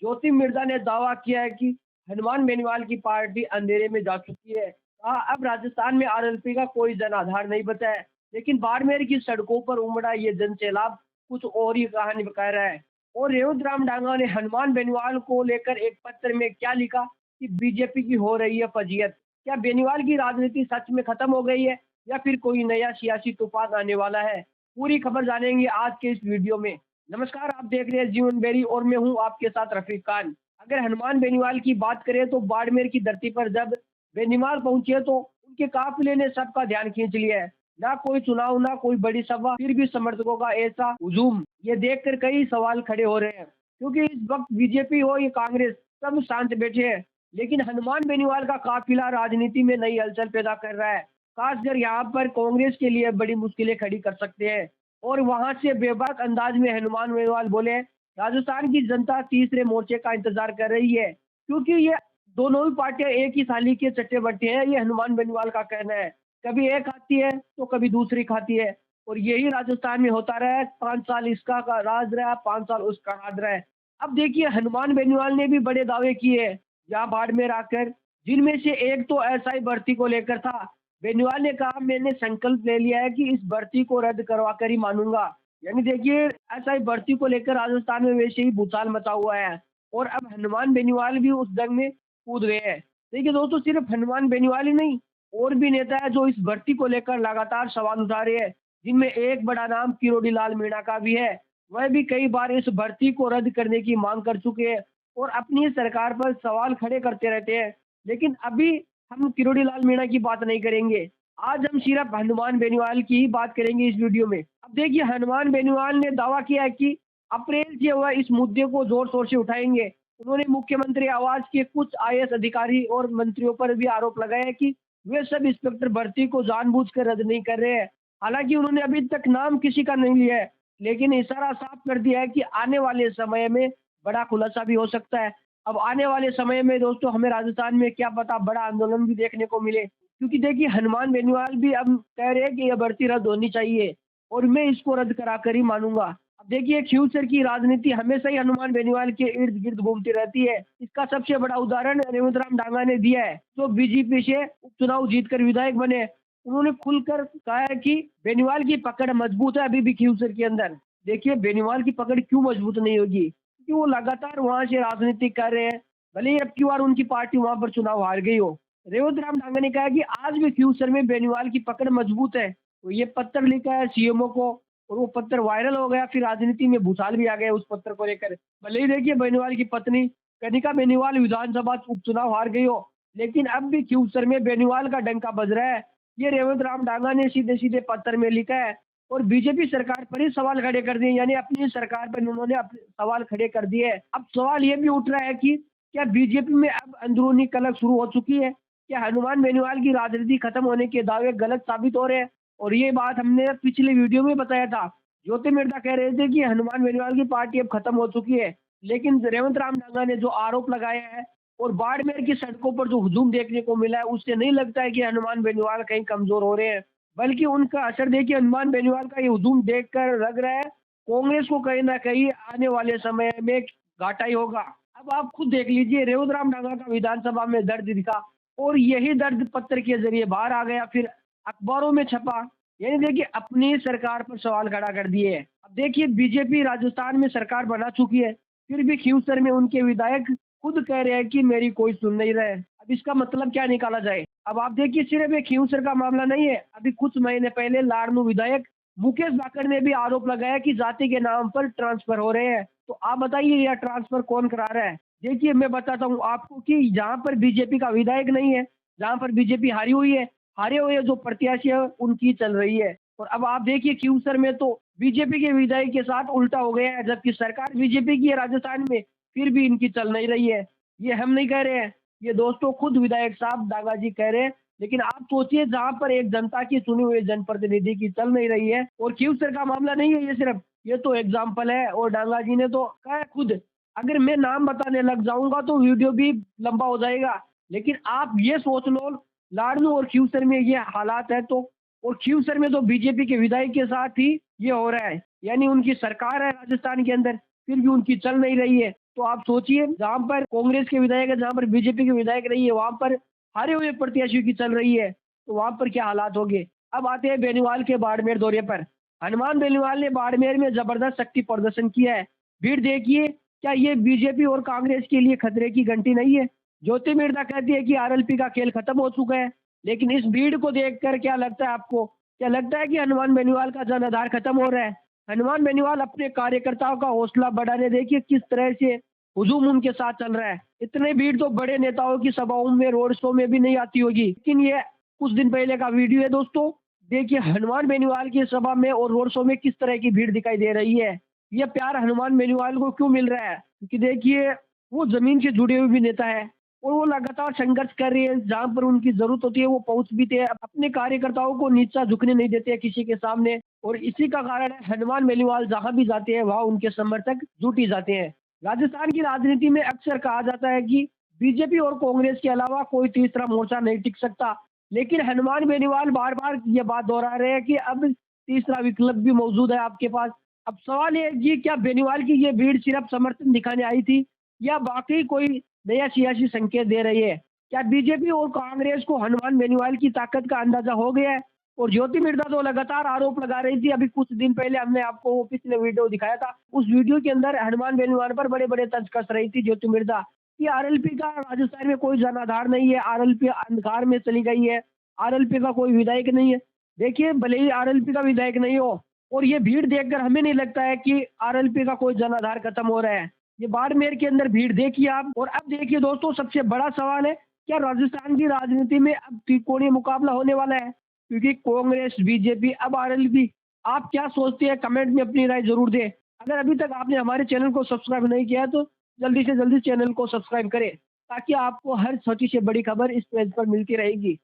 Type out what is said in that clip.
ज्योति मिर्जा ने दावा किया है कि हनुमान बेनीवाल की पार्टी अंधेरे में जा चुकी है। कहा अब राजस्थान में आरएलपी का कोई जनाधार नहीं बचा है। लेकिन बाड़मेर की सड़कों पर उमड़ा ये जन सैलाब कुछ और ही कहानी बता रहा है। और रेवंत राम डांगा ने हनुमान बेनीवाल को लेकर एक पत्र में क्या लिखा कि बीजेपी की हो रही है फजीयत। क्या बेनीवाल की राजनीति सच में खत्म हो गई है या फिर कोई नया सियासी तूफान आने वाला है? पूरी खबर जानेंगे आज के इस वीडियो में। नमस्कार, आप देख रहे हैं जीवन बेरी और मैं हूं आपके साथ रफीक खान। अगर हनुमान बेनीवाल की बात करें तो बाड़मेर की धरती पर जब बेनीवाल पहुंचे तो उनके काफिले ने सबका ध्यान खींच लिया है। ना कोई चुनाव, ना कोई बड़ी सभा, फिर भी समर्थकों का ऐसा हुजूम, ये देखकर कई सवाल खड़े हो रहे हैं। क्योंकि इस वक्त बीजेपी हो या कांग्रेस, सब शांत बैठे हैं। लेकिन हनुमान बेनीवाल का काफिला राजनीति में नई हलचल पैदा कर रहा है। खासकर यहाँ पर कांग्रेस के लिए बड़ी मुश्किलें खड़ी कर सकते हैं। और वहां से बेबाक अंदाज में हनुमान बेनीवाल बोले, राजस्थान की जनता तीसरे मोर्चे का इंतजार कर रही है। क्योंकि ये दोनों ही पार्टियां एक ही थाली के चट्टे बट्टे हैं, ये हनुमान बेनीवाल का कहना है। कभी एक खाती है तो कभी दूसरी खाती है। और यही राजस्थान में होता रहा है। 5 साल इसका का राज रहा, 5 साल उसका राज रहा है। अब देखिए, हनुमान बेनीवाल ने भी बड़े दावे किए हैं यहाँ बाड़मेर आकर, जिनमें से एक तो एसआई भर्ती को लेकर था। बेनीवाल ने कहा, मैंने संकल्प ले लिया है कि इस भर्ती को रद्द करवा कर ही मानूंगा। यानी देखिए, एसआई भर्ती को लेकर राजस्थान में वैसे ही भूचाल मचा हुआ है। और अब हनुमान बेनीवाल भी उस जंग में कूद गए हैं। देखिए दोस्तों, सिर्फ हनुमान बेनीवाल ही नहीं, और भी नेता है जो इस भर्ती को लेकर लगातार सवाल उठा रहे हैं, जिनमें एक बड़ा नाम किरोड़ी लाल मीणा का भी है। वह भी कई बार इस भर्ती को रद्द करने की मांग कर चुके हैं और अपनी सरकार पर सवाल खड़े करते रहते हैं। लेकिन अभी हम किरोड़ी लाल मीणा की बात नहीं करेंगे। आज हम सिर्फ हनुमान बेनीवाल की ही बात करेंगे इस वीडियो में। अब देखिए, हनुमान बेनीवाल ने दावा किया है कि अप्रैल से वह इस मुद्दे को जोर शोर से उठाएंगे। उन्होंने मुख्यमंत्री आवास के कुछ आईएएस अधिकारी और मंत्रियों पर भी आरोप लगाया है कि वे सब इंस्पेक्टर भर्ती को जानबूझकर रद्द नहीं कर रहे हैं। हालांकि उन्होंने अभी तक नाम किसी का नहीं लिया है, लेकिन इशारा साफ कर दिया है कि आने वाले समय में बड़ा खुलासा भी हो सकता है। अब आने वाले समय में दोस्तों, हमें राजस्थान में क्या पता बड़ा आंदोलन भी देखने को मिले। क्योंकि देखिए, हनुमान बेनीवाल भी अब कह रहे हैं कि यह भर्ती रद्द होनी चाहिए और मैं इसको रद्द करा कर ही मानूंगा। अब देखिए, फ्यूचर की राजनीति हमेशा ही हनुमान बेनीवाल के इर्द गिर्द घूमती रहती है। इसका सबसे बड़ा उदाहरण रेवंत राम डांगा ने दिया है, जो बीजेपी से उपचुनाव जीतकर विधायक बने। उन्होंने खुलकर कहा है कि बेनीवाल की पकड़ मजबूत है अभी भी फ्यूचर के अंदर। देखिए, बेनीवाल की पकड़ क्यों मजबूत नहीं होगी? क्योंकि वो लगातार वहां से राजनीति कर रहे हैं। भले ही अब की बार उनकी पार्टी वहां पर चुनाव हार गई हो। रेवंत राम डांगा ने कहा कि आज भी फ्यूचर में बेनीवाल की पकड़ मजबूत है। तो ये पत्र लिखा है सीएमओ को और वो पत्र वायरल हो गया, फिर राजनीति में भूचाल भी आ गया उस पत्र को लेकर। भले ही देखिए, बेनीवाल की पत्नी कनिका बेनीवाल विधानसभा उपचुनाव हार गई हो, लेकिन अब भी फ्यूचर में बेनीवाल का डंका बज रहा है। ये रेवंत राम डांगा ने सीधे सीधे पत्र में लिखा है और बीजेपी सरकार पर ही सवाल खड़े कर दिए। यानी अपनी सरकार पर उन्होंने अपने सवाल खड़े कर दिए। अब सवाल ये भी उठ रहा है कि क्या बीजेपी में अब अंदरूनी कलह शुरू हो चुकी है? क्या हनुमान बेनीवाल की राजनीति खत्म होने के दावे गलत साबित हो रहे हैं? और ये बात हमने पिछले वीडियो में बताया था। ज्योति मिर्जा कह रहे थे कि हनुमान बेनीवाल की पार्टी अब खत्म हो चुकी है। लेकिन रेवंत राम डांगा ने जो आरोप लगाया है और बाड़मेर की सड़कों पर जो हुजूम देखने को मिला है, उससे नहीं लगता है कि हनुमान बेनीवाल कहीं कमजोर हो रहे हैं। बल्कि उनका असर देखिए, हनुमान बेनीवाल का ये हुजूम देखकर लग रहा है कांग्रेस को कहीं ना कहीं आने वाले समय में घाटा ही होगा। अब आप खुद देख लीजिए, रेवंत राम डांगा का विधानसभा में दर्द दिखा और यही दर्द पत्र के जरिए बाहर आ गया, फिर अखबारों में छपा। यानी देखिए, अपनी सरकार पर सवाल खड़ा कर दिए। अब देखिए, बीजेपी राजस्थान में सरकार बना चुकी है, फिर भी फ्यूचर में उनके विधायक खुद कह रहे हैं कि मेरी कोई सुन नहीं रहा है। अब इसका मतलब क्या निकाला जाए? अब आप देखिए, सिर्फ एक फ्यूचर का मामला नहीं है। अभी कुछ महीने पहले लाड़नू विधायक मुकेश भाकर ने भी आरोप लगाया कि जाति के नाम पर ट्रांसफर हो रहे हैं। तो आप बताइए, यह ट्रांसफर कौन करा रहा है? देखिए, मैं बताता हूँ आपको कि जहाँ पर बीजेपी का विधायक नहीं है, जहाँ पर बीजेपी हारी हुई है, हारे हुए जो प्रत्याशी है उनकी चल रही है। और अब आप देखिए, फ्यूचर में तो बीजेपी के विधायक के साथ उल्टा हो गया है, जबकि सरकार बीजेपी की है राजस्थान में, फिर भी इनकी चल नहीं रही है। ये हम नहीं कह रहे हैं, ये दोस्तों खुद विधायक साहब डांगा जी कह रहे हैं। लेकिन आप सोचिए, जहाँ पर एक जनता की चुनी हुई जनप्रतिनिधि की चल नहीं रही है, और फ्यूचर का मामला नहीं है ये सिर्फ, ये तो एग्जाम्पल है। और डांगा जी ने तो कहा है खुद, अगर मैं नाम बताने लग जाऊंगा तो वीडियो भी लंबा हो जाएगा। लेकिन आप ये सोच लो, लाड़नू और फ्यूचर में ये हालात है तो, और फ्यूचर में तो बीजेपी के विधायक के साथ ही ये हो रहा है। यानी उनकी सरकार है राजस्थान के अंदर, फिर भी उनकी चल नहीं रही है। तो आप सोचिए, जहाँ पर कांग्रेस के विधायक है, जहाँ पर बीजेपी के विधायक रही है, वहाँ पर हारे हुए प्रत्याशियों की चल रही है, तो वहाँ पर क्या हालात होंगे। अब आते हैं बेनीवाल के बाड़मेर दौरे पर। हनुमान बेनीवाल ने बाड़मेर में जबरदस्त शक्ति प्रदर्शन किया है। भीड़ देखिए, क्या ये बीजेपी और कांग्रेस के लिए खतरे की घंटी नहीं है। ज्योति मिर्धा कहती है कि आरएलपी का खेल खत्म हो चुका है, लेकिन इस भीड़ को देखकर क्या लगता है आपको? क्या लगता है कि हनुमान बेनीवाल का जनाधार खत्म हो रहा है? हनुमान बेनीवाल अपने कार्यकर्ताओं का हौसला बढ़ाने देखिए किस तरह से हुजूम उनके साथ चल रहा है। इतने भीड़ तो बड़े नेताओं की सभाओं में, रोड शो में भी नहीं आती होगी। लेकिन ये कुछ दिन पहले का वीडियो है दोस्तों। देखिए हनुमान बेनीवाल की सभा में और रोड शो में किस तरह की भीड़ दिखाई दे रही है। ये प्यार हनुमान बेनीवाल को क्यों मिल रहा है? क्योंकि देखिए वो जमीन से जुड़े हुए भी नेता है और वो लगातार संघर्ष कर रहे हैं। जहाँ पर उनकी जरूरत होती है वो पहुंच भी थे, अपने कार्यकर्ताओं को नीचा झुकने नहीं देते हैं किसी के सामने। और इसी का कारण है हनुमान बेनीवाल जहाँ भी जाते हैं वहाँ उनके समर्थक जुट ही जाते हैं। राजस्थान की राजनीति में अक्सर कहा जाता है कि बीजेपी और कांग्रेस के अलावा कोई तीसरा मोर्चा नहीं टिक सकता, लेकिन हनुमान बेनीवाल बार बार ये बात दोहरा रहे हैं कि अब तीसरा विकल्प भी मौजूद है आपके पास। अब सवाल ये है कि क्या बेनीवाल की ये भीड़ सिर्फ समर्थन दिखाने आई थी या वाकई कोई नया सियासी संकेत दे रही है? क्या बीजेपी और कांग्रेस को हनुमान बेनीवाल की ताकत का अंदाजा हो गया है? और ज्योति मिर्धा तो लगातार आरोप लगा रही थी। अभी कुछ दिन पहले हमने आपको वो पिछले वीडियो दिखाया था, उस वीडियो के अंदर हनुमान बेनीवाल पर बड़े बड़े तंज कस रही थी ज्योति मिर्धा कि आरएलपी का राजस्थान में कोई जनाधार नहीं है, आरएलपी अंधकार में चली गई है, आरएलपी का कोई विधायक नहीं है। देखिए भले ही आरएलपी का विधायक नहीं हो, और ये भीड़ देखकर हमें नहीं लगता है कि आरएलपी का कोई जनाधार खत्म हो रहा है। ये बाड़मेर के अंदर भीड़ देखिए आप। और अब देखिए दोस्तों, सबसे बड़ा सवाल है, क्या राजस्थान की राजनीति में अब त्रिकोणीय मुकाबला होने वाला है? क्योंकि कांग्रेस, बीजेपी, अब आरएलपी। आप क्या सोचते हैं? कमेंट में अपनी राय जरूर दें। अगर अभी तक आपने हमारे चैनल को सब्सक्राइब नहीं किया है तो जल्दी से जल्दी चैनल को सब्सक्राइब करें, ताकि आपको हर छोटी से बड़ी खबर इस पेज पर मिलती रहेगी।